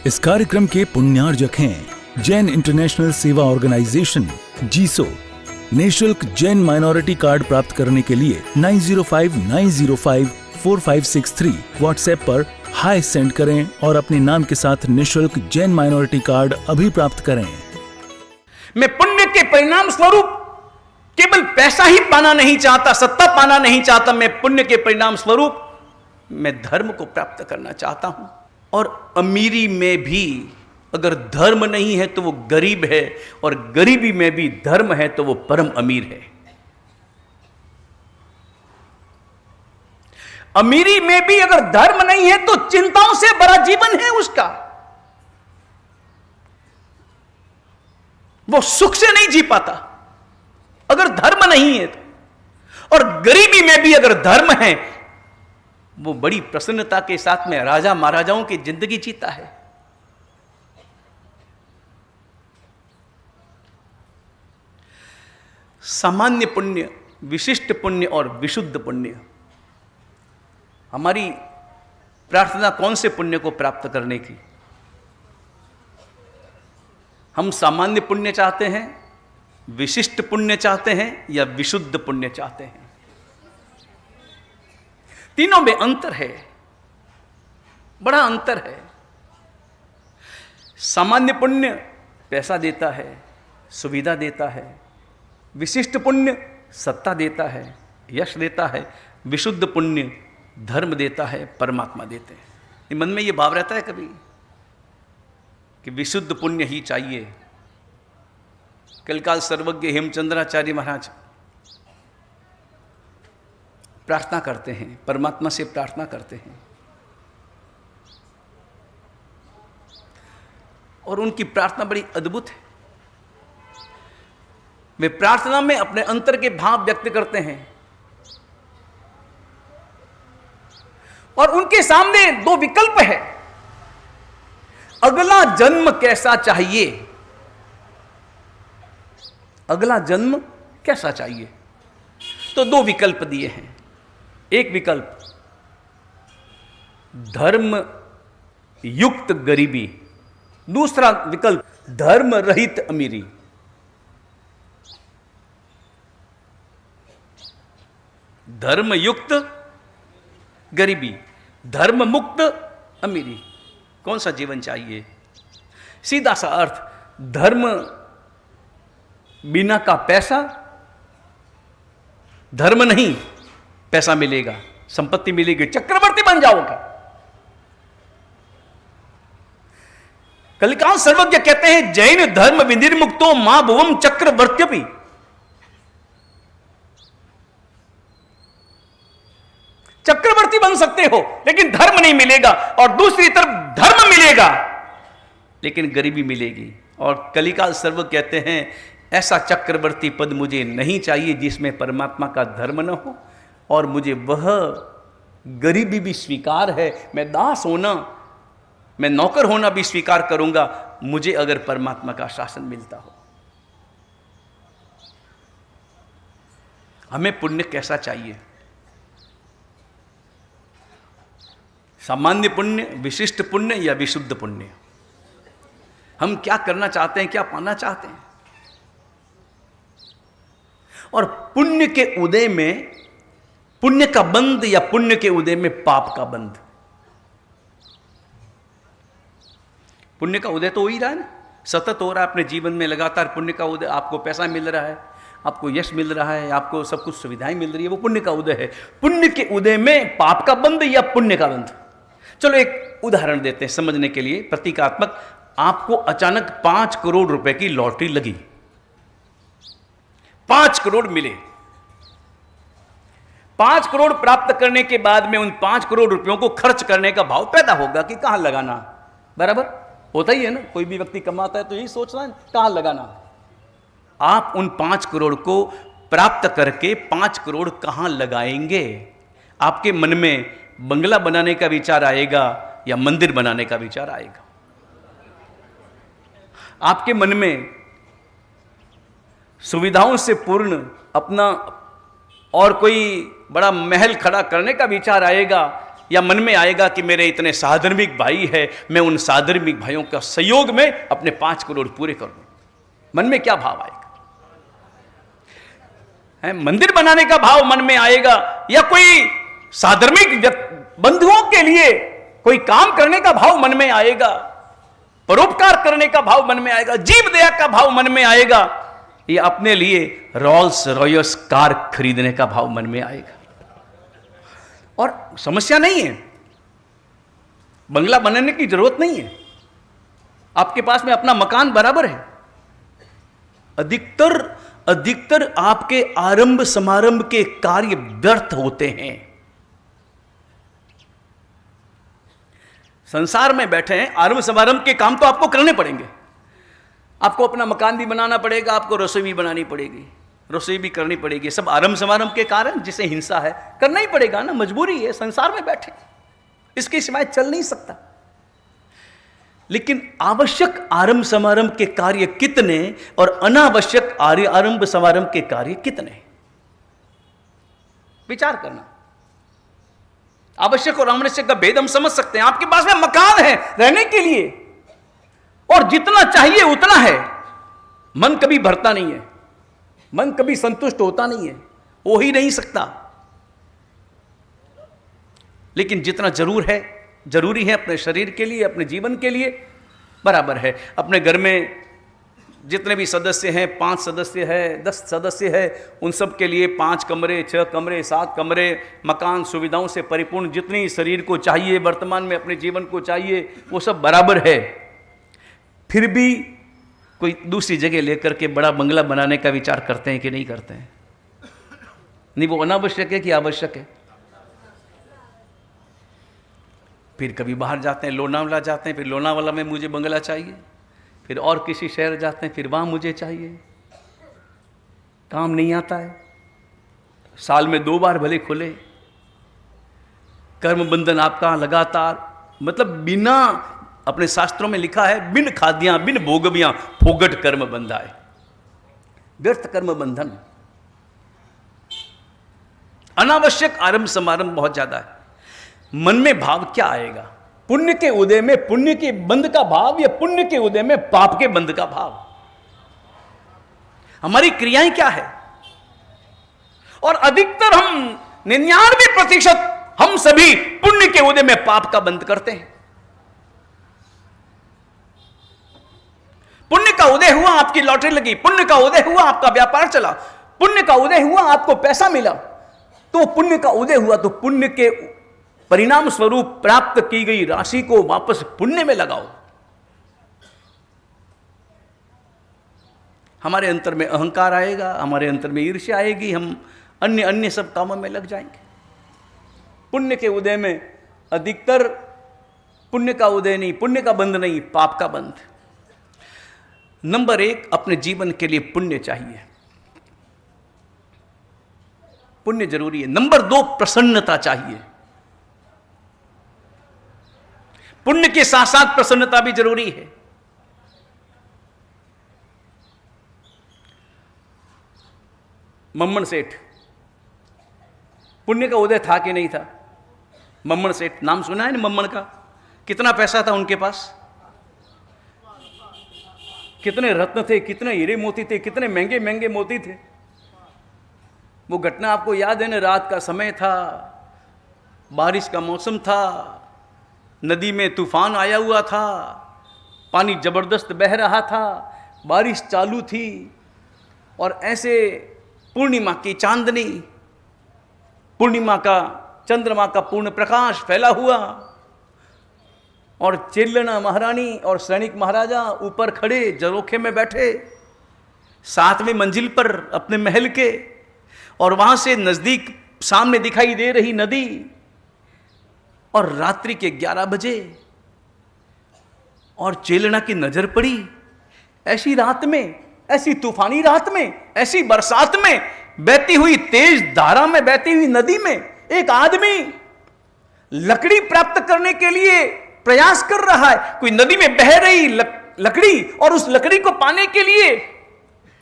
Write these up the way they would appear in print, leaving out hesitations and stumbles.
इस कार्यक्रम के पुण्यार्जक हैं जैन इंटरनेशनल सेवा ऑर्गेनाइजेशन जीसो। निःशुल्क जैन माइनॉरिटी कार्ड प्राप्त करने के लिए 9059054563 व्हाट्सएप पर हाय सेंड करें और अपने नाम के साथ निःशुल्क जैन माइनॉरिटी कार्ड अभी प्राप्त करें। मैं पुण्य के परिणाम स्वरूप केवल पैसा ही पाना नहीं चाहता, सत्ता पाना नहीं चाहता। मैं पुण्य के परिणाम स्वरूप मैं धर्म को प्राप्त करना चाहता हूं। और अमीरी में भी अगर धर्म नहीं है तो वो गरीब है, और गरीबी में भी धर्म है तो वो परम अमीर है। अमीरी में भी अगर धर्म नहीं है तो चिंताओं से भरा जीवन है उसका, वो सुख से नहीं जी पाता अगर धर्म नहीं है तो। और गरीबी में भी अगर धर्म है, वो बड़ी प्रसन्नता के साथ में राजा महाराजाओं की जिंदगी जीता है। सामान्य पुण्य, विशिष्ट पुण्य और विशुद्ध पुण्य। हमारी प्रार्थना कौन से पुण्य को प्राप्त करने की? हम सामान्य पुण्य चाहते हैं, विशिष्ट पुण्य चाहते हैं या विशुद्ध पुण्य चाहते हैं? तीनों में अंतर है, बड़ा अंतर है। सामान्य पुण्य पैसा देता है, सुविधा देता है। विशिष्ट पुण्य सत्ता देता है, यश देता है। विशुद्ध पुण्य धर्म देता है, परमात्मा देते हैं। मन में ये भाव रहता है कभी कि विशुद्ध पुण्य ही चाहिए। कलकाल सर्वज्ञ हेमचंद्राचार्य महाराज प्रार्थना करते हैं, परमात्मा से प्रार्थना करते हैं, और उनकी प्रार्थना बड़ी अद्भुत है। वे प्रार्थना में अपने अंतर के भाव व्यक्त करते हैं, और उनके सामने दो विकल्प है। अगला जन्म कैसा चाहिए? अगला जन्म कैसा चाहिए? तो दो विकल्प दिए हैं। एक विकल्प धर्म युक्त गरीबी, दूसरा विकल्प धर्म रहित अमीरी। धर्म युक्त गरीबी, धर्म मुक्त अमीरी। कौन सा जीवन चाहिए? सीधा सा अर्थ, धर्म बिना का पैसा, धर्म नहीं पैसा मिलेगा, संपत्ति मिलेगी, चक्रवर्ती बन जाओगे। कलिकाल सर्वज्ञ कहते हैं, जैन धर्म विनिर्मुक्तो मां भुवम चक्रवर्त्यपि। चक्रवर्ती बन सकते हो लेकिन धर्म नहीं मिलेगा, और दूसरी तरफ धर्म मिलेगा लेकिन गरीबी मिलेगी। और कलिकाल सर्वज्ञ कहते हैं, ऐसा चक्रवर्ती पद मुझे नहीं चाहिए जिसमें परमात्मा का धर्म न हो, और मुझे वह गरीबी भी स्वीकार है। मैं दास होना, मैं नौकर होना भी स्वीकार करूंगा, मुझे अगर परमात्मा का शासन मिलता हो। हमें पुण्य कैसा चाहिए? सामान्य पुण्य, विशिष्ट पुण्य या विशुद्ध पुण्य? हम क्या करना चाहते हैं, क्या पाना चाहते हैं? और पुण्य के उदय में पुण्य का बंध या पुण्य के उदय में पाप का बंध? पुण्य का उदय तो हो ही रहा है ना, सतत हो रहा है अपने जीवन में लगातार पुण्य का उदय। आपको पैसा मिल रहा है, आपको यश मिल रहा है, आपको सब कुछ सुविधाएं मिल रही है, वो पुण्य का उदय है। पुण्य के उदय में पाप का बंध या पुण्य का बंध? चलो एक उदाहरण देते हैं समझने के लिए, प्रतीकात्मक। आपको अचानक 5 करोड़ रुपए की लॉटरी लगी, 5 करोड़ मिले। 5 करोड़ प्राप्त करने के बाद में उन 5 करोड़ रुपयों को खर्च करने का भाव पैदा होगा कि कहां लगाना। बराबर होता ही है ना, कोई भी व्यक्ति कमाता है तो यही सोचना है कहां लगाना। आप उन 5 करोड़ को प्राप्त करके 5 करोड़ कहां लगाएंगे? आपके मन में बंगला बनाने का विचार आएगा या मंदिर बनाने का विचार आएगा? आपके मन में सुविधाओं से पूर्ण अपना और कोई बड़ा महल खड़ा करने का विचार आएगा या मन में आएगा कि मेरे इतने साधर्मिक भाई है, मैं उन साधर्मिक भाइयों का सहयोग में अपने 5 करोड़ पूरे कर दूं? मन में क्या भाव आएगा? है मंदिर बनाने का भाव मन में आएगा, या कोई साधर्मिक बंधुओं के लिए कोई काम करने का भाव मन में आएगा, परोपकार करने का भाव मन में आएगा, जीव दया का भाव मन में आएगा, या अपने लिए रोल्स रॉयस कार खरीदने का भाव मन में आएगा? और समस्या नहीं है, बंगला बनाने की जरूरत नहीं है, आपके पास में अपना मकान बराबर है। अधिकतर आपके आरंभ समारंभ के कार्य व्यर्थ होते हैं। संसार में बैठे हैं, आरंभ समारंभ के काम तो आपको करने पड़ेंगे। आपको अपना मकान भी बनाना पड़ेगा, आपको रसोई भी बनानी पड़ेगी, रसोई भी करनी पड़ेगी। सब आरंभ समारंभ के कारण, जिसे हिंसा है, करना ही पड़ेगा ना, मजबूरी है, संसार में बैठे, इसके सिवाय चल नहीं सकता। लेकिन आवश्यक आरंभ समारंभ के कार्य कितने और अनावश्यक आरंभ समारंभ के कार्य कितने, विचार करना। आवश्यक और अनावश्यक का भेद हम समझ सकते हैं। आपके पास में मकान है रहने के लिए, और जितना चाहिए उतना है, मन कभी भरता नहीं है, मन कभी संतुष्ट होता नहीं है, हो ही नहीं सकता। लेकिन जितना जरूरी है अपने शरीर के लिए, अपने जीवन के लिए, बराबर है। अपने घर में जितने भी सदस्य हैं, 5 सदस्य है, 10 सदस्य है, उन सब के लिए 5 कमरे, 6 कमरे, 7 कमरे, मकान सुविधाओं से परिपूर्ण जितनी शरीर को चाहिए, वर्तमान में अपने जीवन को चाहिए, वो सब बराबर है। फिर भी कोई दूसरी जगह लेकर के बड़ा बंगला बनाने का विचार करते हैं कि नहीं करते हैं? नहीं, वो अनावश्यक है कि आवश्यक है? फिर कभी बाहर जाते हैं, लोनावाला जाते हैं, फिर लोनावाला में मुझे बंगला चाहिए, फिर और किसी शहर जाते हैं, फिर वहाँ मुझे चाहिए। काम नहीं आता है। साल में 2 बार भले खुले, कर्म बंधन आपका लगातार, मतलब बिना, अपने शास्त्रों में लिखा है, बिन खाद्यां बिन भोगवियां फोगट कर्म बंधाए, व्यर्थ कर्म बंधन। अनावश्यक आरंभ समारंभ बहुत ज्यादा है। मन में भाव क्या आएगा? पुण्य के उदय में पुण्य के बंध का भाव, या पुण्य के उदय में पाप के बंध का भाव? हमारी क्रियाएं क्या है? और अधिकतर हम 99% हम सभी पुण्य के उदय में पाप का बंध करते हैं। पुण्य का उदय हुआ, आपकी लॉटरी लगी, पुण्य का उदय हुआ, आपका व्यापार चला, पुण्य का उदय हुआ, आपको पैसा मिला, तो पुण्य का उदय हुआ तो पुण्य के परिणाम स्वरूप प्राप्त की गई राशि को वापस पुण्य में लगाओ। हमारे अंतर में अहंकार आएगा, हमारे अंतर में ईर्ष्या आएगी, हम अन्य सब कामों में लग जाएंगे। पुण्य के उदय में अधिकतर पुण्य का उदय नहीं, पुण्य का बंध नहीं, पाप का बंध। नंबर 1, अपने जीवन के लिए पुण्य चाहिए, पुण्य जरूरी है। नंबर 2, प्रसन्नता चाहिए। पुण्य के साथ साथ प्रसन्नता भी जरूरी है। मम्मन सेठ, पुण्य का उदय था कि नहीं था? मम्मन सेठ, नाम सुना है ना मम्मन का? कितना पैसा था उनके पास, कितने रत्न थे, कितने हीरे मोती थे, कितने महंगे महंगे मोती थे। वो घटना आपको याद है ना? रात का समय था, बारिश का मौसम था, नदी में तूफान आया हुआ था, पानी जबरदस्त बह रहा था, बारिश चालू थी, और ऐसे पूर्णिमा की चांदनी, पूर्णिमा का, चंद्रमा का पूर्ण प्रकाश फैला हुआ, और चेल्लना महारानी और सैनिक महाराजा ऊपर खड़े झरोखे में बैठे, 7वीं मंजिल पर अपने महल के, और वहां से नजदीक सामने दिखाई दे रही नदी, और रात्रि के 11 बजे, और चेलना की नजर पड़ी। ऐसी रात में, ऐसी तूफानी रात में, ऐसी बरसात में, बहती हुई तेज धारा में बहती हुई नदी में एक आदमी लकड़ी प्राप्त करने के लिए प्रयास कर रहा है। कोई नदी में बह रही लकड़ी, और उस लकड़ी को पाने के लिए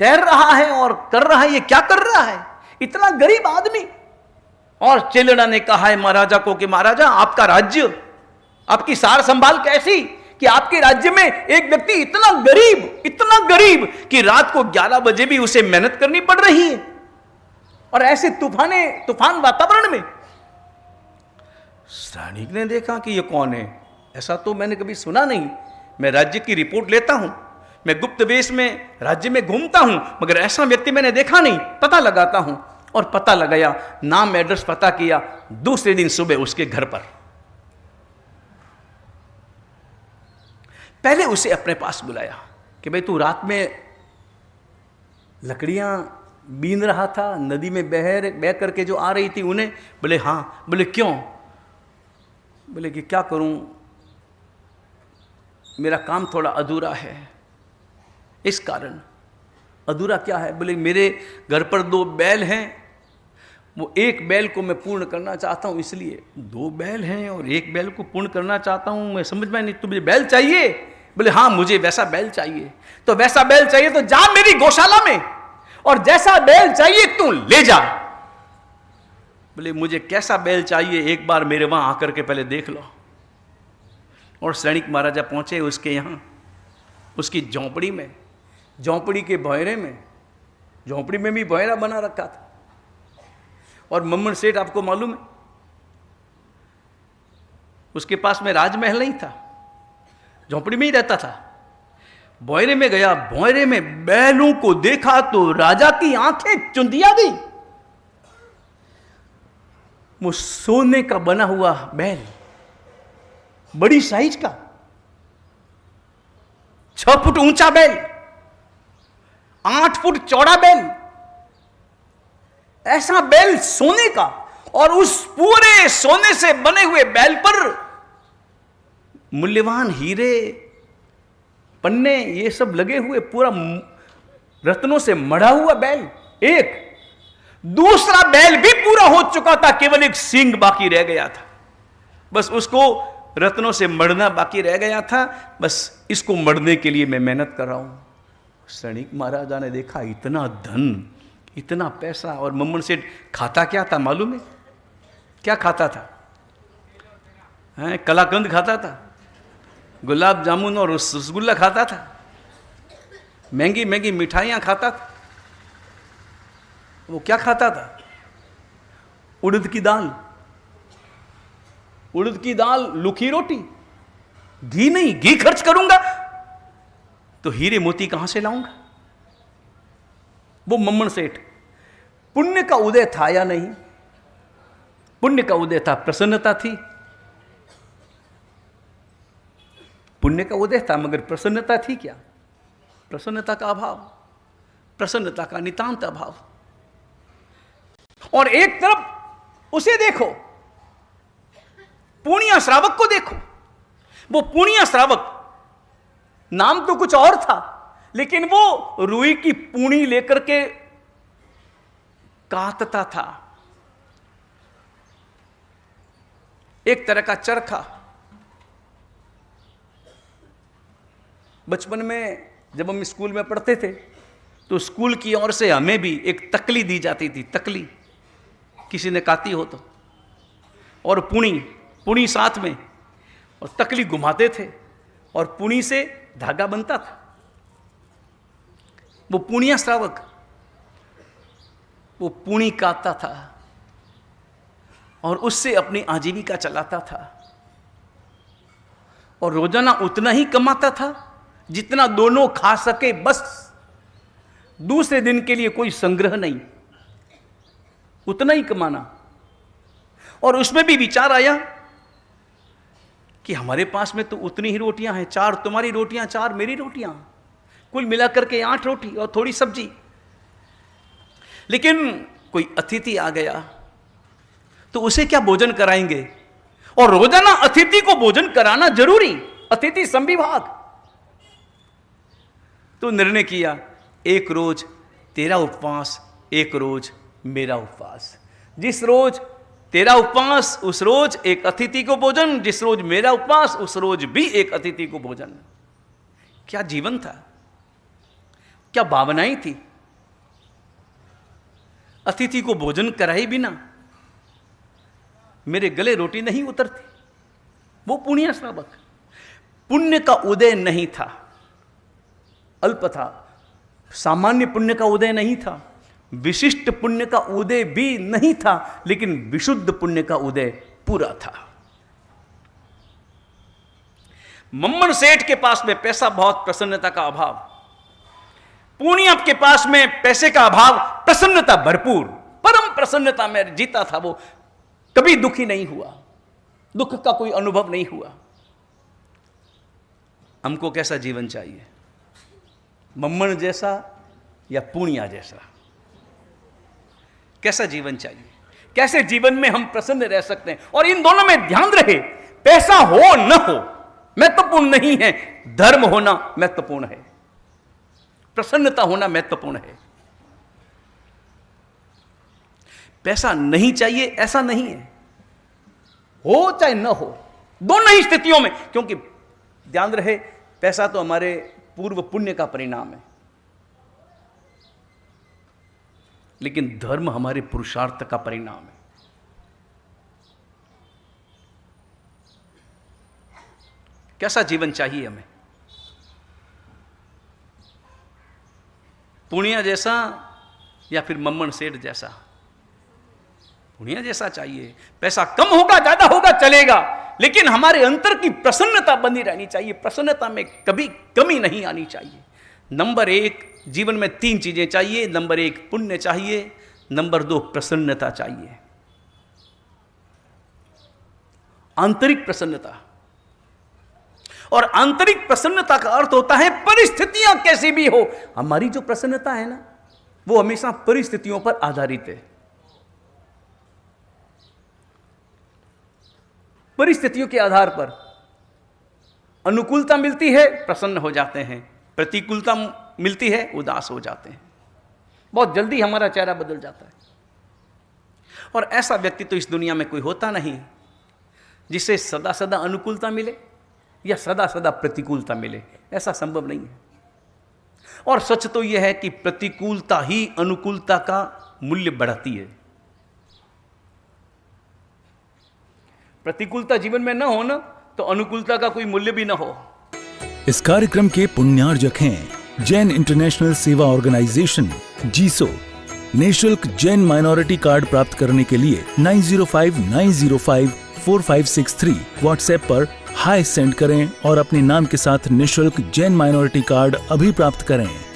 तैर रहा है और कर रहा है। ये क्या कर रहा है? इतना गरीब आदमी, और चेलड़ा ने कहा है महाराजा को कि महाराजा आपका राज्य, आपकी सार संभाल कैसी कि आपके राज्य में एक व्यक्ति इतना गरीब कि रात को 11 बजे भी उसे मेहनत करनी पड़ रही है, और ऐसे तूफान वातावरण में। सैनिक ने देखा कि ये कौन है, ऐसा तो मैंने कभी सुना नहीं। मैं राज्य की रिपोर्ट लेता हूं, मैं गुप्त वेश में राज्य में घूमता हूं, मगर ऐसा व्यक्ति मैंने देखा नहीं। पता लगाता हूं, और पता लगाया, नाम एड्रेस पता किया। दूसरे दिन सुबह उसके घर पर पहले उसे अपने पास बुलाया कि भाई तू रात में लकड़ियां बीन रहा था, नदी में बह करके जो आ रही थी उन्हें। बोले हाँ। बोले क्यों? बोले कि क्या करूं, मेरा काम थोड़ा अधूरा है, इस कारण। अधूरा क्या है? बोले मेरे घर पर 2 बैल हैं, वो एक बैल को मैं पूर्ण करना चाहता हूं, इसलिए 2 बैल हैं और एक बैल को पूर्ण करना चाहता हूं, मैं समझ में नहीं, तुझे बैल चाहिए? बोले हाँ मुझे वैसा बैल चाहिए। तो वैसा बैल चाहिए तो जा मेरी गौशाला में, और जैसा बैल चाहिए तू ले जा। बोले मुझे कैसा बैल चाहिए, एक बार मेरे वहां आकर के पहले देख लो। और सैनिक महाराजा पहुंचे उसके यहां, उसकी झोंपड़ी में, झोंपड़ी के भोयरे में, झोंपड़ी में भी भोयरा बना रखा था। और मम्मन सेठ आपको मालूम है, उसके पास में राजमहल नहीं था, झोंपड़ी में ही रहता था। भोयरे में गया, भोयरे में बैलों को देखा तो राजा की आंखें चुंदिया दी। वो सोने का बना हुआ बैल, बड़ी साइज का, 6 फुट ऊंचा बैल, 8 फुट चौड़ा बैल, ऐसा बैल सोने का, और उस पूरे सोने से बने हुए बैल पर मूल्यवान हीरे, पन्ने, ये सब लगे हुए, पूरा रत्नों से मढ़ा हुआ बैल एक। दूसरा बैल भी पूरा हो चुका था, केवल एक सींग बाकी रह गया था, बस उसको रत्नों से मढ़ना बाकी रह गया था। बस इसको मढ़ने के लिए मैं मेहनत कर रहा हूं। सैनिक महाराजा ने देखा इतना धन, इतना पैसा, और मम्मन सेठ खाता क्या था मालूम है? क्या खाता था? कलाकंद खाता था, गुलाब जामुन और रसगुल्ला खाता था, महंगी महंगी मिठाइयां खाता था। वो क्या खाता था? उड़द की दाल, उड़द की दाल, लुखी रोटी, घी नहीं, घी खर्च करूंगा तो हीरे मोती कहां से लाऊंगा? वो मम्मन सेठ, पुण्य का उदय था या नहीं? पुण्य का उदय था, प्रसन्नता थी, पुण्य का उदय था, मगर प्रसन्नता थी क्या? प्रसन्नता का अभाव, प्रसन्नता का नितांत अभाव। और एक तरफ उसे देखो, पूर्णिया श्रावक को देखो। वो पूर्णिया श्रावक, नाम तो कुछ और था, लेकिन वो रुई की पूणी लेकर के काटता था, एक तरह का चरखा। बचपन में जब हम स्कूल में पढ़ते थे तो स्कूल की ओर से हमें भी एक तकली दी जाती थी, तकली, किसी ने काटी हो तो, और पुणी साथ में, और तकली घुमाते थे और पुणी से धागा बनता था। वो पूर्णिया श्रावक, वो पुणी काटता था और उससे अपनी आजीविका चलाता था, और रोजाना उतना ही कमाता था जितना दोनों खा सके, बस। दूसरे दिन के लिए कोई संग्रह नहीं, उतना ही कमाना। और उसमें भी विचार आया कि हमारे पास में तो उतनी ही रोटियां हैं, 4 तुम्हारी रोटियां, 4 मेरी रोटियां, कुल मिलाकर के 8 रोटी और थोड़ी सब्जी। लेकिन कोई अतिथि आ गया तो उसे क्या भोजन कराएंगे? और रोजाना अतिथि को भोजन कराना जरूरी, अतिथि संविभाग। तो निर्णय किया, एक रोज तेरा उपवास, एक रोज मेरा उपवास। जिस रोज तेरा उपवास उस रोज एक अतिथि को भोजन, जिस रोज मेरा उपवास उस रोज भी एक अतिथि को भोजन। क्या जीवन था, क्या भावनाएं थी। अतिथि को भोजन कराए बिना मेरे गले रोटी नहीं उतरती। वो पुण्य श्रावक, पुण्य का उदय नहीं था, अल्प था, सामान्य पुण्य का उदय नहीं था, विशिष्ट पुण्य का उदय भी नहीं था, लेकिन विशुद्ध पुण्य का उदय पूरा था। मम्मन सेठ के पास में पैसा बहुत, प्रसन्नता का अभाव। पूर्णिया के पास में पैसे का अभाव, प्रसन्नता भरपूर, परम प्रसन्नता में जीता था वो, कभी दुखी नहीं हुआ, दुख का कोई अनुभव नहीं हुआ। हमको कैसा जीवन चाहिए? मम्मन जैसा या पूर्णिया जैसा? कैसा जीवन चाहिए? कैसे जीवन में हम प्रसन्न रह सकते हैं? और इन दोनों में ध्यान रहे, पैसा हो न हो महत्वपूर्ण नहीं है, धर्म होना महत्वपूर्ण है, प्रसन्नता होना महत्वपूर्ण है। पैसा नहीं चाहिए ऐसा नहीं है, हो चाहे न हो, दोनों ही स्थितियों में, क्योंकि ध्यान रहे पैसा तो हमारे पूर्व पुण्य का परिणाम है, लेकिन धर्म हमारे पुरुषार्थ का परिणाम है। कैसा जीवन चाहिए हमें? पुण्य जैसा या फिर मम्मन सेठ जैसा? पुण्य जैसा चाहिए। पैसा कम होगा ज्यादा होगा चलेगा, लेकिन हमारे अंतर की प्रसन्नता बनी रहनी चाहिए, प्रसन्नता में कभी कमी नहीं आनी चाहिए। नंबर 1 जीवन में 3 चीजें चाहिए। नंबर 1 पुण्य चाहिए, नंबर 2 प्रसन्नता चाहिए, आंतरिक प्रसन्नता। और आंतरिक प्रसन्नता का अर्थ होता है परिस्थितियां कैसी भी हो, हमारी जो प्रसन्नता है ना, वो हमेशा परिस्थितियों पर आधारित है। परिस्थितियों के आधार पर अनुकूलता मिलती है, प्रसन्न हो जाते हैं, प्रतिकूलता मिलती है, उदास हो जाते हैं। बहुत जल्दी हमारा चेहरा बदल जाता है। और ऐसा व्यक्ति तो इस दुनिया में कोई होता नहीं जिसे सदा सदा अनुकूलता मिले या सदा सदा प्रतिकूलता मिले, ऐसा संभव नहीं है। और सच तो यह है कि प्रतिकूलता ही अनुकूलता का मूल्य बढ़ाती है। प्रतिकूलता जीवन में न हो ना, तो अनुकूलता का कोई मूल्य भी न हो। इस कार्यक्रम के पुण्यार्जक हैं जैन इंटरनेशनल सेवा ऑर्गेनाइजेशन जीसो। निःशुल्क जैन माइनॉरिटी कार्ड प्राप्त करने के लिए 9059054563 व्हाट्सएप पर हाय सेंड करें और अपने नाम के साथ निःशुल्क जैन माइनॉरिटी कार्ड अभी प्राप्त करें।